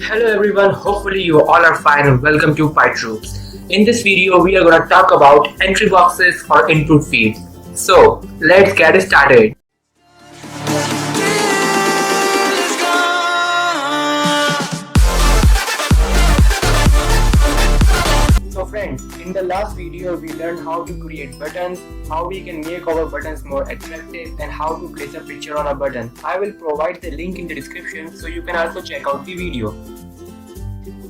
Hello everyone, hopefully you all are fine and welcome to PyTroops. In this video we are going to talk about entry boxes for input fields. So let's get started. So friends, in the last video we learned how to create buttons, how we can make our buttons more attractive and how to place a picture on a button. I will provide the link in the description so you can also check out the video.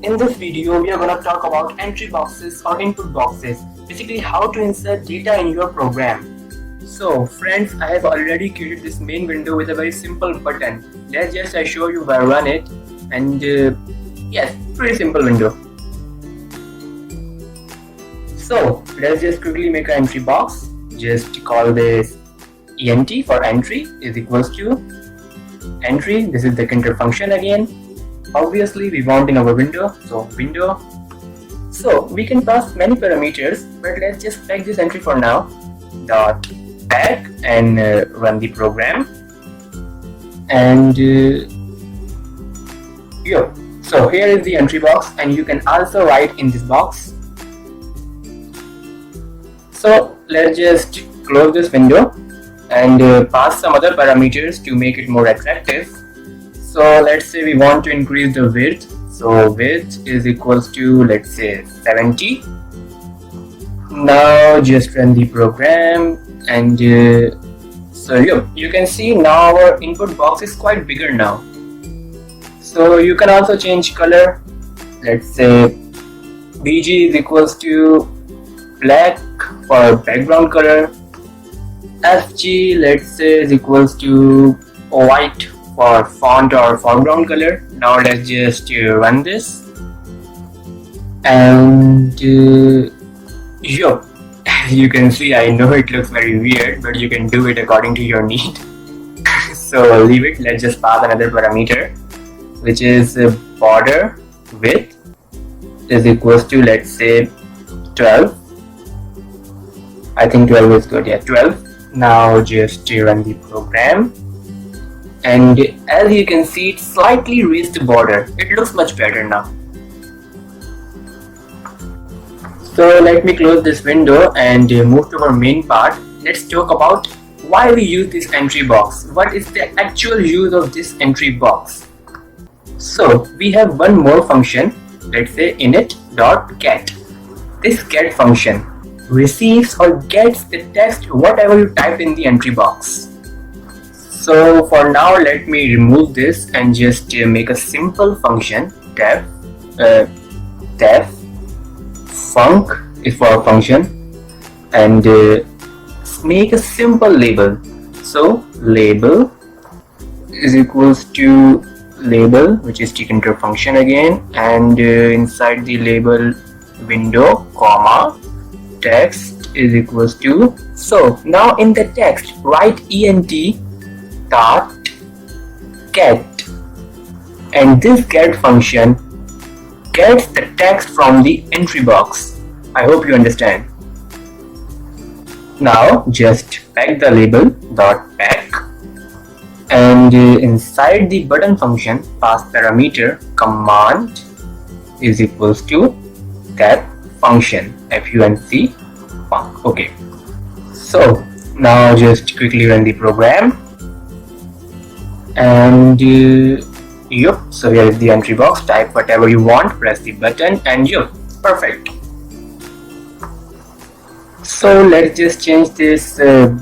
In this video, we are going to talk about entry boxes or input boxes, basically how to insert data in your program. So friends, I have already created this main window with a very simple button. Let's just show you where I run it, and yes, pretty simple window. So let's just quickly make an entry box. Just call this ent for entry is equals to entry. This is the Tkinter function again. Obviously we want in our window, so window. So we can pass many parameters, but let's just pack this entry for now. Dot pack and run the program. And so here is the entry box, and you can also write in this box. So let's just close this window and pass some other parameters to make it more attractive. So let's say we want to increase the width. So width is equals to, let's say, 70. Now just run the program, and so you can see now our input box is quite bigger now. So you can also change color. Let's say BG is equals to black for background color. FG, let's say, is equals to white for font or foreground color. Now let's just run this, and as you can see, I know it looks very weird, but you can do it according to your need. So leave it. Let's just pass another parameter, which is border width is equals to, let's say, 12. I think 12 is good. Yeah, 12. Now just run the program, and as you can see, it slightly raised the border. It looks much better now. So let me close this window and move to our main part. Let's talk about why we use this entry box. What is the actual use of this entry box? So we have one more function. Let's say init.get. This get function receives or gets the text whatever you type in the entry box. So for now, let me remove this and just make a simple function. Def func is for a function, and make a simple label. So label is equals to label, which is Tkinter function again, and inside the label window, comma, text is equals to. So now in the text, write ent dot get, and this get function gets the text from the entry box. I hope you understand. Now just pack the label dot pack, and inside the button function pass parameter command is equals to that function func func. Okay, so now just quickly run the program, and so here is the entry box. Type whatever you want, press the button, and perfect. So let's just change this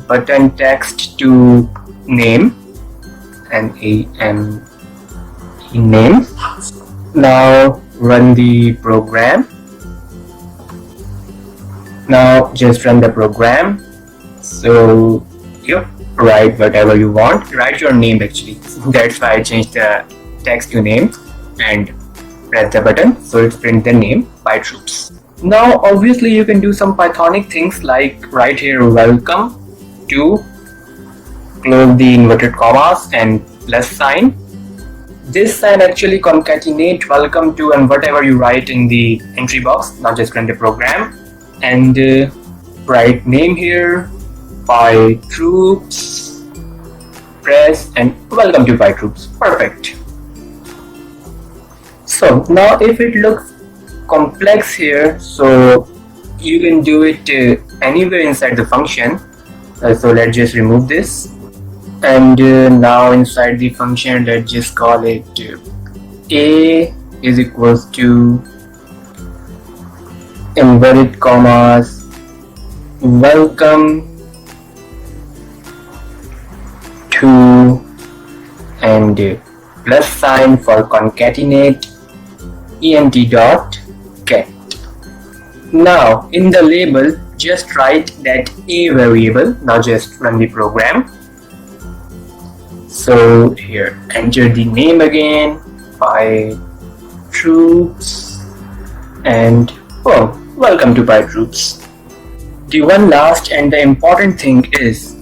button text to name, name. Now run the program. Now just run the program. So write whatever you want. Write your name actually. That's why I changed the text to name, and press the button so it prints the name PyTroops. Now obviously you can do some Pythonic things like write here welcome to, close the inverted commas and plus sign. This sign actually concatenate welcome to and whatever you write in the entry box. Now just run the program and write name here, PyTroops, press, and welcome to PyTroops. Perfect. So now if it looks complex here, so you can do it anywhere inside the function. So let's just remove this, and now inside the function let's just call it a is equals to inverted commas welcome to, and plus sign for concatenate ent dot get. Now in the label just write that a variable. Now just run the program. So here enter the name again, PyTroops, and oh, welcome to PyTroops. The one last and the important thing is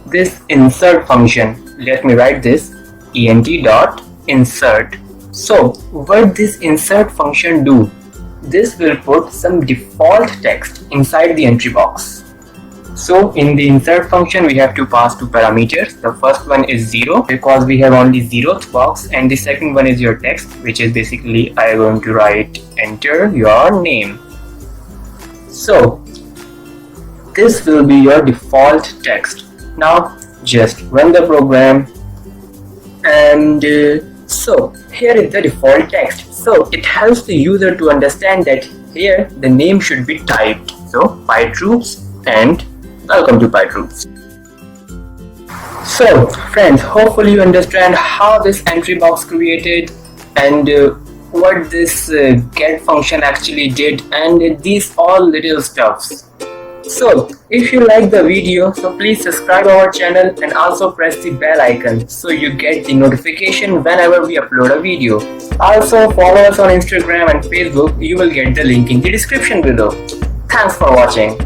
this insert function. Let me write this ent dot insert. So what this insert function do? This will put some default text inside the entry box. So in the insert function we have to pass two parameters. The first one is 0 because we have only 0th box, and the second one is your text, which is basically I am going to write enter your name. So this will be your default text. Now just run the program, and so here is the default text. So it helps the user to understand that here the name should be typed. So PyTroops and welcome to PyTroops. So friends, hopefully you understand how this entry box created and what this get function actually did, and these all little stuffs. So if you like the video, so please subscribe our channel and also press the bell icon so you get the notification whenever we upload a video. Also follow us on Instagram and Facebook. You will get the link in the description below. Thanks for watching.